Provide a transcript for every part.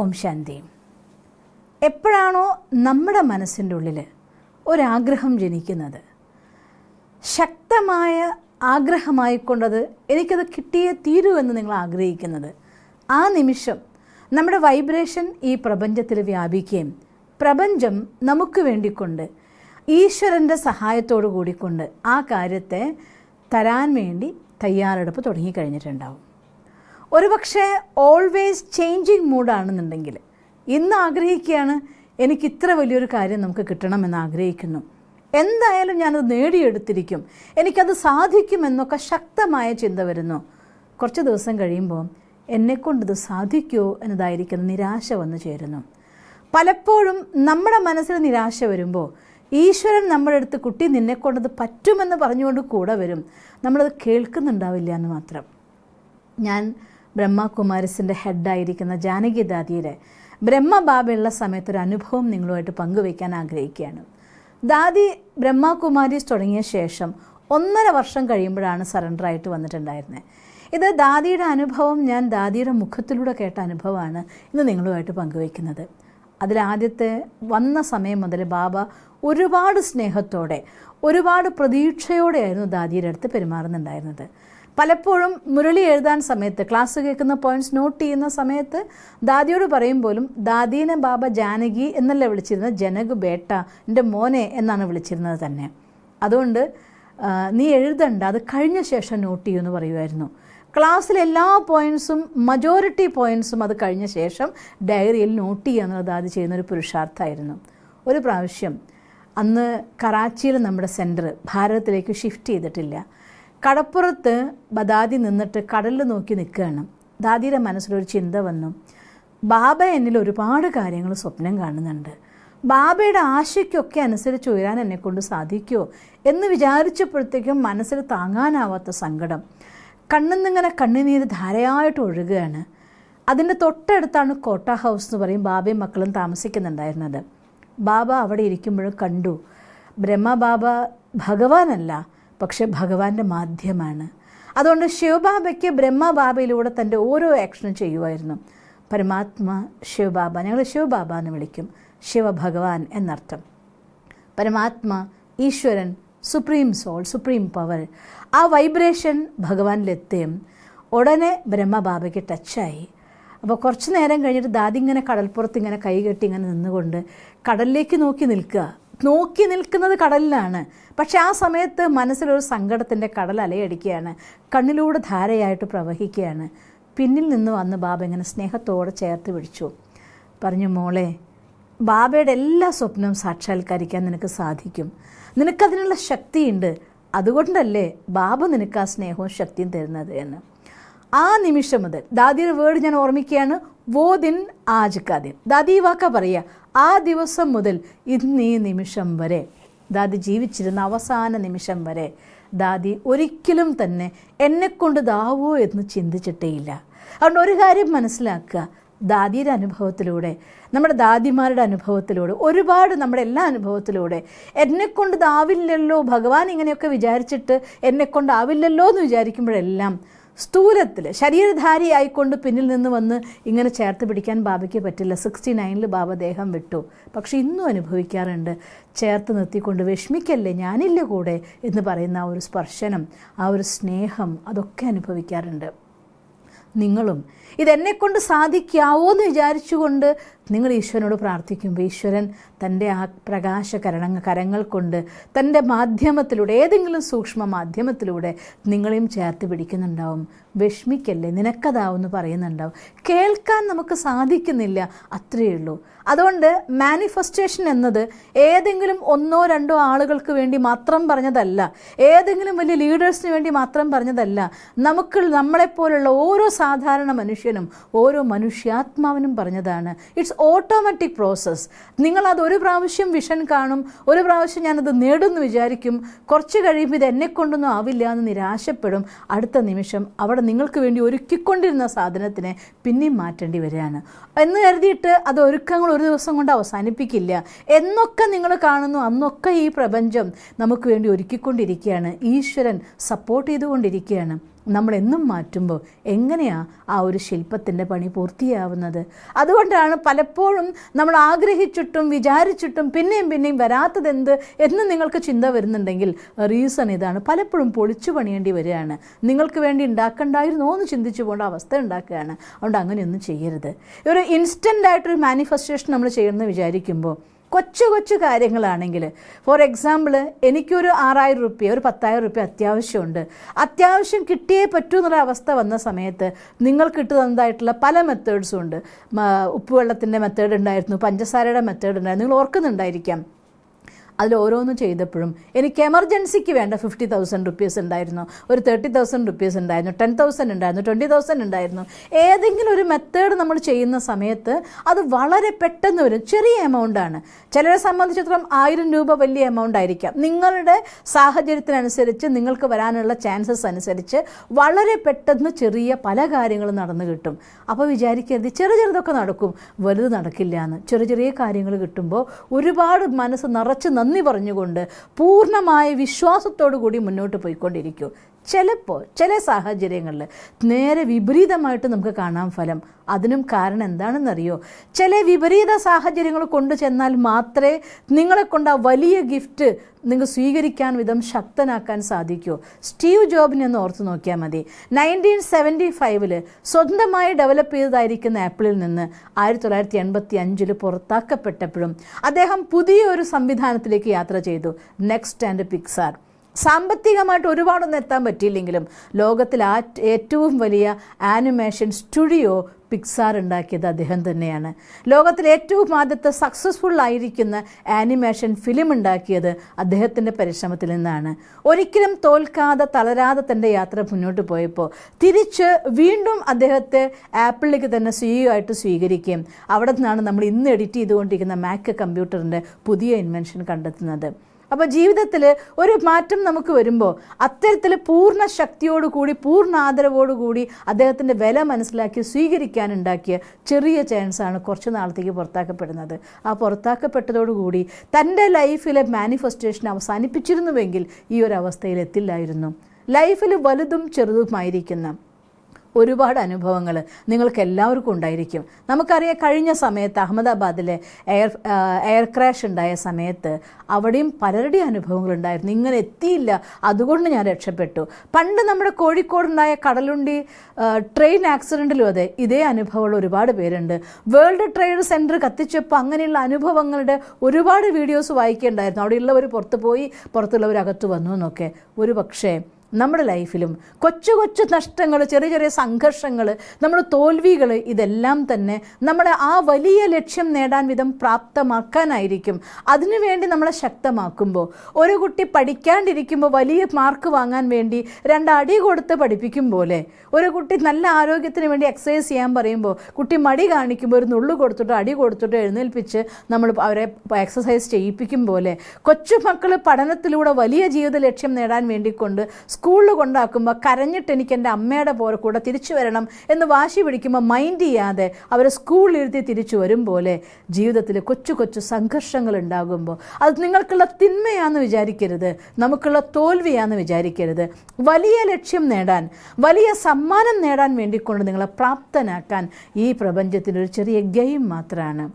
ഓം ശാന്തി. എപ്പോഴാണോ നമ്മുടെ മനസ്സിൻ്റെ ഉള്ളിൽ ഒരാഗ്രഹം ജനിക്കുന്നത്, ശക്തമായ ആഗ്രഹമായിക്കൊണ്ടത് എനിക്കത് കിട്ടിയേ തീരൂ എന്ന് നിങ്ങൾ ആഗ്രഹിക്കുന്നത്, ആ നിമിഷം നമ്മുടെ വൈബ്രേഷൻ ഈ പ്രപഞ്ചത്തിൽ വ്യാപിക്കുകയും പ്രപഞ്ചം നമുക്ക് വേണ്ടിക്കൊണ്ട് ഈശ്വരൻ്റെ സഹായത്തോടു കൂടിക്കൊണ്ട് ആ കാര്യത്തെ തരാൻ വേണ്ടി തയ്യാറെടുപ്പ് തുടങ്ങിക്കഴിഞ്ഞിട്ടുണ്ടാവും. ഒരുപക്ഷെ ഓൾവേസ് ചേഞ്ചിങ് മൂഡാണെന്നുണ്ടെങ്കിൽ ഇന്ന് ആഗ്രഹിക്കുകയാണ്, എനിക്ക് ഇത്ര വലിയൊരു കാര്യം നമുക്ക് കിട്ടണമെന്ന് ആഗ്രഹിക്കുന്നു, എന്തായാലും ഞാനത് നേടിയെടുത്തിരിക്കും, എനിക്കത് സാധിക്കുമെന്നൊക്കെ ശക്തമായ ചിന്ത വരുന്നു. കുറച്ച് ദിവസം കഴിയുമ്പോൾ എന്നെക്കൊണ്ടിത് സാധിക്കുമോ എന്നതായിരിക്കുന്ന നിരാശ വന്നു ചേരുന്നു. പലപ്പോഴും നമ്മുടെ മനസ്സിൽ നിരാശ വരുമ്പോൾ ഈശ്വരൻ നമ്മുടെ അടുത്ത് കുട്ടി നിന്നെക്കൊണ്ടത് പറ്റുമെന്ന് പറഞ്ഞുകൊണ്ട് കൂടെ വരും, നമ്മളത് കേൾക്കുന്നുണ്ടാവില്ല എന്ന് മാത്രം. ഞാൻ ബ്രഹ്മകുമാരിസിൻ്റെ ഹെഡായിരിക്കുന്ന ജാനകി ദാദിയുടെ ബ്രഹ്മബാബയുള്ള സമയത്തൊരു അനുഭവം നിങ്ങളുമായിട്ട് പങ്കുവയ്ക്കാൻ ആഗ്രഹിക്കുകയാണ്. ദാദി ബ്രഹ്മകുമാരീസ് തുടങ്ങിയ ശേഷം 1.5 വർഷം കഴിയുമ്പോഴാണ് സറണ്ടറായിട്ട് വന്നിട്ടുണ്ടായിരുന്നത്. ഇത് ദാദിയുടെ അനുഭവം ഞാൻ ദാദിയുടെ മുഖത്തിലൂടെ കേട്ട അനുഭവമാണ് ഇന്ന് നിങ്ങളുമായിട്ട് പങ്കുവയ്ക്കുന്നത്. അതിലാദ്യത്തെ വന്ന സമയം മുതൽ ബാബ ഒരുപാട് സ്നേഹത്തോടെ ഒരുപാട് പ്രതീക്ഷയോടെയായിരുന്നു ദാദിയുടെ അടുത്ത് പെരുമാറുന്നുണ്ടായിരുന്നത്. പലപ്പോഴും മുരളി എഴുതാൻ സമയത്ത്, ക്ലാസ് കേൾക്കുന്ന പോയിൻറ്റ്സ് നോട്ട് ചെയ്യുന്ന സമയത്ത് ദാദിയോട് പറയും പോലും ദാദീനെ ബാബ ജാനകി എന്നല്ല വിളിച്ചിരുന്നത്, ജനക് ബേട്ട, എൻ്റെ മോനെ എന്നാണ് വിളിച്ചിരുന്നത് തന്നെ. അതുകൊണ്ട് നീ എഴുതണ്ട, അത് കഴിഞ്ഞ ശേഷം നോട്ട് ചെയ്യുമെന്ന് പറയുമായിരുന്നു. ക്ലാസ്സിലെ എല്ലാ പോയിൻറ്റ്സും മജോറിറ്റി പോയിൻറ്റ്സും അത് കഴിഞ്ഞ ശേഷം ഡയറിയിൽ നോട്ട് ചെയ്യുക എന്നുള്ളത് ദാദി ചെയ്യുന്നൊരു പുരുഷാർത്ഥമായിരുന്നു. ഒരു പ്രാവശ്യം അന്ന് കറാച്ചിയിൽ നമ്മുടെ സെൻറ്റർ ഭാരതത്തിലേക്ക് ഷിഫ്റ്റ് ചെയ്തിട്ടില്ല. കടപ്പുറത്ത് ദാദി നിന്നിട്ട് കടലിൽ നോക്കി നിൽക്കുകയാണ്. ദാദിയുടെ മനസ്സിലൊരു ചിന്ത വന്നു, ബാബ എന്നിൽ ഒരുപാട് കാര്യങ്ങൾ സ്വപ്നം കാണുന്നുണ്ട്, ബാബയുടെ ആശയ്ക്കൊക്കെ അനുസരിച്ച് ഉയരാൻ എന്നെക്കൊണ്ട് സാധിക്കുമോ എന്ന് വിചാരിച്ചപ്പോഴത്തേക്കും മനസ്സിൽ താങ്ങാനാവാത്ത സങ്കടം, കണ്ണിന്നിങ്ങനെ കണ്ണുനീര് ധാരയായിട്ട് ഒഴുകുകയാണ്. അതിൻ്റെ തൊട്ടടുത്താണ് കോട്ട ഹൗസ് എന്ന് പറയും, ബാബയും മക്കളും താമസിക്കുന്നുണ്ടായിരുന്നത്. ബാബ അവിടെ ഇരിക്കുമ്പോഴും കണ്ടു, ബ്രഹ്മബാബ ഭഗവാനല്ല, പക്ഷെ ഭഗവാന്റെ മാധ്യമാണ്. അതുകൊണ്ട് ശിവബാബയ്ക്ക് ബ്രഹ്മബാബയിലൂടെ തൻ്റെ ഓരോ ആക്ഷനും ചെയ്യുമായിരുന്നു. പരമാത്മ ശിവബാബ, ഞങ്ങൾ ശിവബാബ എന്ന് വിളിക്കും, ശിവഭഗവാൻ എന്നർത്ഥം. പരമാത്മ, ഈശ്വരൻ, സുപ്രീം സോൾ, സുപ്രീം പവർ, ആ വൈബ്രേഷൻ ഭഗവാനിലെത്തുകയും ഉടനെ ബ്രഹ്മബാബയ്ക്ക് ടച്ചായി. അപ്പോൾ കുറച്ച് നേരം കഴിഞ്ഞിട്ട് ദാദി ഇങ്ങനെ കടൽപ്പുറത്ത് ഇങ്ങനെ കൈകെട്ടി ഇങ്ങനെ നിന്നുകൊണ്ട് കടലിലേക്ക് നോക്കി നിൽക്കുന്നത് കടലിലാണ്. പക്ഷെ ആ സമയത്ത് മനസ്സിലൊരു സങ്കടത്തിൻ്റെ കടൽ അലയടിക്കുകയാണ്, കണ്ണിലൂടെ ധാരയായിട്ട് പ്രവഹിക്കുകയാണ്. പിന്നിൽ നിന്ന് വന്ന് ബാബ ഇങ്ങനെ സ്നേഹത്തോടെ ചേർത്ത് പിടിച്ചു, പറഞ്ഞു, മോളെ, ബാബയുടെ എല്ലാ സ്വപ്നവും സാക്ഷാത്കരിക്കാൻ നിനക്ക് സാധിക്കും, നിനക്കതിനുള്ള ശക്തിയുണ്ട്, അതുകൊണ്ടല്ലേ ബാബ നിനക്ക് ആ സ്നേഹവും ശക്തിയും തരുന്നത് എന്ന്. ആ നിമിഷം മുതൽ ദാദിയുടെ വേർഡ് ഞാൻ ഓർമ്മിക്കുകയാണ്, വോ ദിൻ ആജ് കാ ദിൻ. ദാദി വാക്ക പറയുക, ആ ദിവസം മുതൽ ഇന്ന് ഈ നിമിഷം വരെ, ദാദി ജീവിച്ചിരുന്ന അവസാന നിമിഷം വരെ ദാദി ഒരിക്കലും തന്നെ എന്നെക്കൊണ്ട് ഇതാവോ എന്ന് ചിന്തിച്ചിട്ടേയില്ല. അതുകൊണ്ട് ഒരു കാര്യം മനസ്സിലാക്കുക, ദാദിയുടെ അനുഭവത്തിലൂടെ, നമ്മുടെ ദാദിമാരുടെ അനുഭവത്തിലൂടെ, ഒരുപാട് നമ്മുടെ എല്ലാ അനുഭവത്തിലൂടെ എന്നെക്കൊണ്ട് ഇതാവില്ലല്ലോ, ഭഗവാൻ ഇങ്ങനെയൊക്കെ വിചാരിച്ചിട്ട് എന്നെക്കൊണ്ടാവില്ലല്ലോ എന്ന് വിചാരിക്കുമ്പോഴെല്ലാം സ്ഥൂലത്തിൽ ശരീരധാരിയായിക്കൊണ്ട് പിന്നിൽ നിന്ന് വന്ന് ഇങ്ങനെ ചേർത്ത് പിടിക്കാൻ ബാബയ്ക്ക് പറ്റില്ല. 69 ബാബ ദേഹം വിട്ടു. പക്ഷെ ഇന്നും അനുഭവിക്കാറുണ്ട്, ചേർത്ത് നിർത്തിക്കൊണ്ട് വിഷമിക്കല്ലേ, ഞാനില്ല കൂടെ എന്ന് പറയുന്ന ആ ഒരു സ്പർശനം, ആ ഒരു സ്നേഹം, അതൊക്കെ അനുഭവിക്കാറുണ്ട്. നിങ്ങളും ഇതെന്നെക്കൊണ്ട് സാധിക്കാവോ എന്ന് വിചാരിച്ചുകൊണ്ട് നിങ്ങൾ ഈശ്വരനോട് പ്രാർത്ഥിക്കുമ്പോൾ ഈശ്വരൻ തൻ്റെ ആ കരങ്ങൾ കൊണ്ട് തൻ്റെ മാധ്യമത്തിലൂടെ, ഏതെങ്കിലും സൂക്ഷ്മ മാധ്യമത്തിലൂടെ നിങ്ങളെയും ചേർത്ത് പിടിക്കുന്നുണ്ടാവും. വിഷമിക്കല്ലേ, നിനക്കതാവെന്ന് പറയുന്നുണ്ടാവും. കേൾക്കാൻ നമുക്ക് സാധിക്കുന്നില്ല, അത്രയേ ഉള്ളൂ. അതുകൊണ്ട് മാനിഫെസ്റ്റേഷൻ എന്നത് ഏതെങ്കിലും 1-2 ആളുകൾക്ക് വേണ്ടി മാത്രം പറഞ്ഞതല്ല, ഏതെങ്കിലും വലിയ ലീഡേഴ്സിന് വേണ്ടി മാത്രം പറഞ്ഞതല്ല. നമ്മളെപ്പോലുള്ള ഓരോ സാധാരണ മനുഷ്യനും ഓരോ മനുഷ്യാത്മാവിനും പറഞ്ഞതാണ്. It's automatic process. നിങ്ങളത് ഒരു പ്രാവശ്യം വിഷൻ കാണും, ഒരു പ്രാവശ്യം ഞാനത് നേടുമെന്ന് വിചാരിക്കും, കുറച്ച് കഴിയുമ്പോൾ ഇത് എന്നെക്കൊണ്ടൊന്നും ആവില്ല എന്ന് നിരാശപ്പെടും. അടുത്ത നിമിഷം അവിടെ നിങ്ങൾക്ക് വേണ്ടി ഒരുക്കിക്കൊണ്ടിരുന്ന സാധനത്തിനെ പിന്നെയും മാറ്റേണ്ടി വരികയാണ് എന്ന് കരുതിയിട്ട് അത് ഒരുക്കങ്ങൾ ഒരു ദിവസം കൊണ്ട് അവസാനിപ്പിക്കില്ല. എന്നൊക്കെ നിങ്ങൾ കാണുന്നു അന്നൊക്കെ ഈ പ്രപഞ്ചം നമുക്ക് വേണ്ടി ഒരുക്കിക്കൊണ്ടിരിക്കുകയാണ്, ഈശ്വരൻ സപ്പോർട്ട് ചെയ്തുകൊണ്ടിരിക്കുകയാണ്. നമ്മളെന്നും മാറ്റുമ്പോൾ എങ്ങനെയാണ് ആ ഒരു ശില്പത്തിൻ്റെ പണി പൂർത്തിയാവുന്നത്? അതുകൊണ്ടാണ് പലപ്പോഴും നമ്മൾ ആഗ്രഹിച്ചിട്ടും വിചാരിച്ചിട്ടും പിന്നെയും വരാത്തതെന്ത് എന്ന് നിങ്ങൾക്ക് ചിന്ത വരുന്നുണ്ടെങ്കിൽ റീസൺ ഇതാണ്. പലപ്പോഴും പൊളിച്ചു പണിയേണ്ടി വരികയാണ്. നിങ്ങൾക്ക് വേണ്ടി ഉണ്ടാക്കണ്ടായിരുന്നോ എന്ന് ചിന്തിച്ചു പോകേണ്ട അവസ്ഥ ഉണ്ടാക്കുകയാണ്. അതുകൊണ്ട് അങ്ങനെയൊന്നും ചെയ്യരുത്. ഒരു ഇൻസ്റ്റൻ്റായിട്ടൊരു മാനിഫെസ്റ്റേഷൻ നമ്മൾ ചെയ്യുമെന്ന് വിചാരിക്കുമ്പോൾ കൊച്ചു കാര്യങ്ങളാണെങ്കിൽ, ഫോർ എക്സാമ്പിൾ എനിക്കൊരു 6000 രൂപ ഒരു 10,000 രൂപ അത്യാവശ്യമുണ്ട്, അത്യാവശ്യം കിട്ടിയേ പറ്റൂ എന്നുള്ള അവസ്ഥ വന്ന സമയത്ത് നിങ്ങൾക്ക് കിട്ടുന്നതായിട്ടുള്ള പല മെത്തേഡ്സും ഉണ്ട്. ഉപ്പുവെള്ളത്തിൻ്റെ മെത്തേഡ് ഉണ്ടായിരുന്നു, പഞ്ചസാരയുടെ മെത്തേഡ് ഉണ്ടായിരുന്നു, നിങ്ങൾ ഓർക്കുന്നുണ്ടായിരിക്കാം. അതിൽ ഓരോന്നും ചെയ്തപ്പോഴും എനിക്ക് എമർജൻസിക്ക് വേണ്ട 50,000 റുപ്പീസ് ഉണ്ടായിരുന്നു, ഒരു 30,000 റുപ്പീസ് ഉണ്ടായിരുന്നു, 10,000 ഉണ്ടായിരുന്നു, 20,000 ഉണ്ടായിരുന്നു. ഏതെങ്കിലും ഒരു മെത്തേഡ് നമ്മൾ ചെയ്യുന്ന സമയത്ത് അത് വളരെ പെട്ടെന്ന് വരും. ചെറിയ എമൗണ്ടാണ്. ചിലരെ സംബന്ധിച്ചിടത്തോളം 1000 രൂപ വലിയ എമൗണ്ട് ആയിരിക്കാം. നിങ്ങളുടെ സാഹചര്യത്തിനനുസരിച്ച് നിങ്ങൾക്ക് വരാനുള്ള ചാൻസസ് അനുസരിച്ച് വളരെ പെട്ടെന്ന് ചെറിയ പല കാര്യങ്ങളും നടന്നു കിട്ടും. അപ്പോൾ വിചാരിക്കരുത് ചെറുതൊക്കെ നടക്കും, വലുത് നടക്കില്ല എന്ന്. ചെറിയ കാര്യങ്ങൾ കിട്ടുമ്പോൾ ഒരുപാട് മനസ്സ് നിറച്ച് നന്ദി പറഞ്ഞുകൊണ്ട് പൂർണ്ണമായ വിശ്വാസത്തോടു കൂടി മുന്നോട്ട് പോയിക്കൊണ്ടിരിക്കൂ. ചിലപ്പോൾ ചില സാഹചര്യങ്ങളിൽ നേരെ വിപരീതമായിട്ട് നമുക്ക് കാണാൻ ഫലം. അതിനും കാരണം എന്താണെന്നറിയോ? ചില വിപരീത സാഹചര്യങ്ങൾ കൊണ്ടു ചെന്നാൽ മാത്രമേ നിങ്ങളെ കൊണ്ട് ആ വലിയ ഗിഫ്റ്റ് നിങ്ങൾ സ്വീകരിക്കാൻ വിധം ശക്തനാക്കാൻ സാധിക്കൂ. സ്റ്റീവ് ജോബിനെ ഒന്ന് ഓർത്ത് നോക്കിയാൽ മതി. 1975 സ്വന്തമായി ഡെവലപ്പ് ചെയ്തതായിരിക്കുന്ന ആപ്പിളിൽ നിന്ന് 1985 പുറത്താക്കപ്പെട്ടപ്പോഴും അദ്ദേഹം പുതിയൊരു സംവിധാനത്തിലേക്ക് യാത്ര ചെയ്തു, നെക്സ്റ്റ് ആൻഡ് പിക്സാർ. സാമ്പത്തികമായിട്ട് ഒരുപാടൊന്നും എത്താൻ പറ്റിയില്ലെങ്കിലും ലോകത്തിൽ ഏറ്റവും വലിയ ആനിമേഷൻ സ്റ്റുഡിയോ പിക്സാർ ഉണ്ടാക്കിയത് അദ്ദേഹം തന്നെയാണ്. ലോകത്തിലെ ഏറ്റവും ആദ്യത്തെ സക്സസ്ഫുൾ ആയിരിക്കുന്ന ആനിമേഷൻ ഫിലിം ഉണ്ടാക്കിയത് അദ്ദേഹത്തിൻ്റെ പരിശ്രമത്തിൽ നിന്നാണ്. ഒരിക്കലും തോൽക്കാതെ തളരാതെ തൻ്റെ യാത്ര മുന്നോട്ട് പോയപ്പോൾ തിരിച്ച് വീണ്ടും അദ്ദേഹത്തെ ആപ്പിളിലേക്ക് തന്നെ CEO ആയിട്ട് സ്വീകരിക്കുകയും അവിടെ നിന്നാണ് നമ്മൾ ഇന്ന് എഡിറ്റ് ചെയ്തുകൊണ്ടിരിക്കുന്ന മാക് കമ്പ്യൂട്ടറിൻ്റെ പുതിയ ഇൻവെൻഷൻ കണ്ടെത്തുന്നത്. അപ്പോൾ ജീവിതത്തിൽ ഒരു മാറ്റം നമുക്ക് വരുമ്പോൾ അത്തരത്തിൽ പൂർണ്ണ ശക്തിയോടുകൂടി പൂർണ്ണ ആദരവോടുകൂടി അദ്ദേഹത്തിൻ്റെ വില മനസ്സിലാക്കി സ്വീകരിക്കാനുണ്ടാക്കിയ ചെറിയ ചാൻസാണ് കുറച്ച് നാളത്തേക്ക് പുറത്താക്കപ്പെടുന്നത്. ആ പുറത്താക്കപ്പെട്ടതോടുകൂടി തൻ്റെ ലൈഫിലെ മാനിഫെസ്റ്റേഷൻ അവസാനിപ്പിച്ചിരുന്നുവെങ്കിൽ ഈ ഒരു അവസ്ഥയിൽ എത്തില്ലായിരുന്നു. ലൈഫിൽ വലുതും ചെറുതുമായിരിക്കുന്ന ഒരുപാട് അനുഭവങ്ങൾ നിങ്ങൾക്ക് എല്ലാവർക്കും ഉണ്ടായിരിക്കും. നമുക്കറിയാം, കഴിഞ്ഞ സമയത്ത് അഹമ്മദാബാദിലെ എയർ ക്രാഷ് ഉണ്ടായ സമയത്ത് അവിടെയും പലരുടെ അനുഭവങ്ങളുണ്ടായിരുന്നു. ഇങ്ങനെ എത്തിയില്ല, അതുകൊണ്ട് ഞാൻ രക്ഷപ്പെട്ടു. പണ്ട് നമ്മുടെ കോഴിക്കോടുണ്ടായ കടലുണ്ടി ട്രെയിൻ ആക്സിഡൻറ്റിലും അതെ ഇതേ അനുഭവമുള്ള ഒരുപാട് പേരുണ്ട്. വേൾഡ് ട്രേഡ് സെൻറ്റർ കത്തിച്ചപ്പോൾ അങ്ങനെയുള്ള അനുഭവങ്ങളുടെ ഒരുപാട് വീഡിയോസ് വായിക്കേണ്ടായിരുന്നു. അവിടെയുള്ളവർ പുറത്ത് പോയി, പുറത്തുള്ളവർ അകത്ത് വന്നു എന്നൊക്കെ. ഒരു പക്ഷേ നമ്മുടെ ലൈഫിലും കൊച്ചു നഷ്ടങ്ങൾ, ചെറിയ സംഘർഷങ്ങൾ, നമ്മുടെ തോൽവികൾ, ഇതെല്ലാം തന്നെ നമ്മളെ ആ വലിയ ലക്ഷ്യം നേടാൻ വിധം പ്രാപ്തമാക്കാനായിരിക്കും. അതിനുവേണ്ടി നമ്മളെ ശക്തമാക്കുമ്പോൾ, ഒരു കുട്ടി പഠിക്കാണ്ടിരിക്കുമ്പോൾ വലിയ മാർക്ക് വാങ്ങാൻ വേണ്ടി 2 അടി കൊടുത്ത് പഠിപ്പിക്കും പോലെ, ഒരു കുട്ടി നല്ല ആരോഗ്യത്തിന് വേണ്ടി എക്സസൈസ് ചെയ്യാൻ പറയുമ്പോൾ കുട്ടി മടി കാണിക്കുമ്പോൾ ഒരു നുള്ളു കൊടുത്തിട്ടോ അടി കൊടുത്തിട്ടോ എഴുന്നേൽപ്പിച്ച് നമ്മൾ അവരെ എക്സസൈസ് ചെയ്യിപ്പിക്കും പോലെ, കൊച്ചുമക്കൾ പഠനത്തിലൂടെ വലിയ ജീവിത ലക്ഷ്യം നേടാൻ വേണ്ടിക്കൊണ്ട് സ്കൂളിൽ കൊണ്ടാക്കുമ്പോൾ കരഞ്ഞിട്ട് എനിക്ക് എൻ്റെ അമ്മയുടെ കൂടെ തിരിച്ചു വരണം എന്ന് വാശി പിടിക്കുമ്പോൾ മൈൻഡ് ചെയ്യാതെ അവരെ സ്കൂളിലിരുത്തി തിരിച്ചു വരും പോലെ ജീവിതത്തിൽ കൊച്ചു സംഘർഷങ്ങൾ ഉണ്ടാകുമ്പോൾ അത് നിങ്ങൾക്കുള്ള തിന്മയാണെന്ന് വിചാരിക്കരുത്, നമുക്കുള്ള തോൽവിയാണെന്ന് വിചാരിക്കരുത്. വലിയ ലക്ഷ്യം നേടാൻ, വലിയ സമ്മാനം നേടാൻ വേണ്ടിക്കൊണ്ട് നിങ്ങളെ പ്രാപ്തനാക്കാൻ ഈ പ്രപഞ്ചത്തിനൊരു ചെറിയ ഗെയിം മാത്രമാണ്.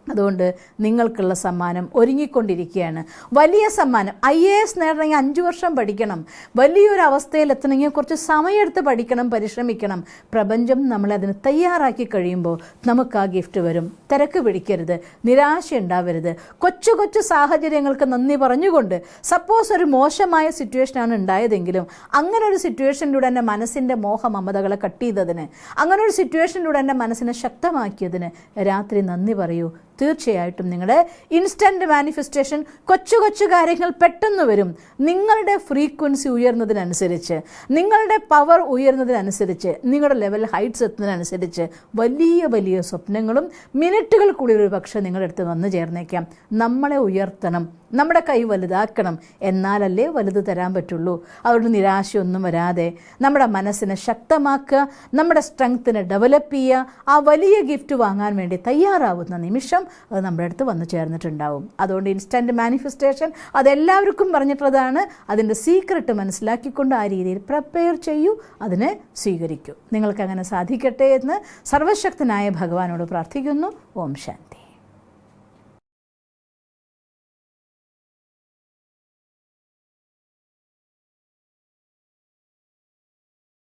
അതുകൊണ്ട് നിങ്ങൾക്കുള്ള സമ്മാനം ഒരുങ്ങിക്കൊണ്ടിരിക്കുകയാണ്. വലിയ സമ്മാനം. IAS നേടണമെങ്കിൽ 5 വർഷം പഠിക്കണം. വലിയൊരു അവസ്ഥയിൽ എത്തണമെങ്കിൽ കുറച്ച് സമയമെടുത്ത് പഠിക്കണം, പരിശ്രമിക്കണം. പ്രപഞ്ചം നമ്മളെ അതിന് തയ്യാറാക്കി കഴിയുമ്പോൾ നമുക്ക് ആ ഗിഫ്റ്റ് വരും. തിരക്ക് പിടിക്കരുത്, നിരാശ ഉണ്ടാവരുത്. കൊച്ചു സാഹചര്യങ്ങൾക്ക് നന്ദി പറഞ്ഞുകൊണ്ട്, സപ്പോസ് ഒരു മോശമായ സിറ്റുവേഷനാണ് ഉണ്ടായതെങ്കിലും അങ്ങനെ ഒരു സിറ്റുവേഷനിലൂടെ എൻ്റെ മനസ്സിൻ്റെ മോഹമമതകളെ കട്ട് ചെയ്തതിന്, അങ്ങനെ ഒരു സിറ്റുവേഷനിലൂടെ എൻ്റെ മനസ്സിനെ ശക്തമാക്കിയതിന് രാത്രി നന്ദി പറയൂ. തീർച്ചയായിട്ടും നിങ്ങളുടെ ഇൻസ്റ്റൻറ്റ് മാനിഫെസ്റ്റേഷൻ കൊച്ചു കാര്യങ്ങൾ പെട്ടെന്ന് വരും. നിങ്ങളുടെ ഫ്രീക്വൻസി ഉയർന്നതിനനുസരിച്ച്, നിങ്ങളുടെ പവർ ഉയർന്നതിനനുസരിച്ച്, നിങ്ങളുടെ ലെവൽ ഹൈറ്റ്സ് എത്തുന്നതിനനുസരിച്ച് വലിയ സ്വപ്നങ്ങളും മിനിറ്റുകൾ കൂടി ഒരു പക്ഷേ നിങ്ങളുടെ അടുത്ത് വന്നു ചേർന്നേക്കാം. നമ്മളെ ഉയർത്തണം, നമ്മുടെ കൈ വലുതാക്കണം, എന്നാലല്ലേ വലുത് തരാൻ പറ്റുള്ളൂ. അതുകൊണ്ട് നിരാശയൊന്നും വരാതെ നമ്മുടെ മനസ്സിനെ ശക്തമാക്കുക, നമ്മുടെ സ്ട്രെങ്ത്തിനെ ഡെവലപ്പ് ചെയ്യുക. ആ വലിയ ഗിഫ്റ്റ് വാങ്ങാൻ വേണ്ടി തയ്യാറാവുന്ന നിമിഷം അത് നമ്മുടെ അടുത്ത് വന്നു ചേർന്നിട്ടുണ്ടാവും. അതുകൊണ്ട് ഇൻസ്റ്റൻറ്റ് മാനിഫെസ്റ്റേഷൻ അതെല്ലാവർക്കും പറഞ്ഞിട്ടുള്ളതാണ്. അതിൻ്റെ സീക്രട്ട് മനസ്സിലാക്കിക്കൊണ്ട് ആ രീതിയിൽ പ്രിപ്പയർ ചെയ്യൂ, അതിനെ സ്വീകരിക്കൂ. നിങ്ങൾക്ക് അങ്ങനെ സാധിക്കട്ടെ എന്ന് സർവശക്തനായ ഭഗവാനോട് പ്രാർത്ഥിക്കുന്നു. ഓം ശാന്തി.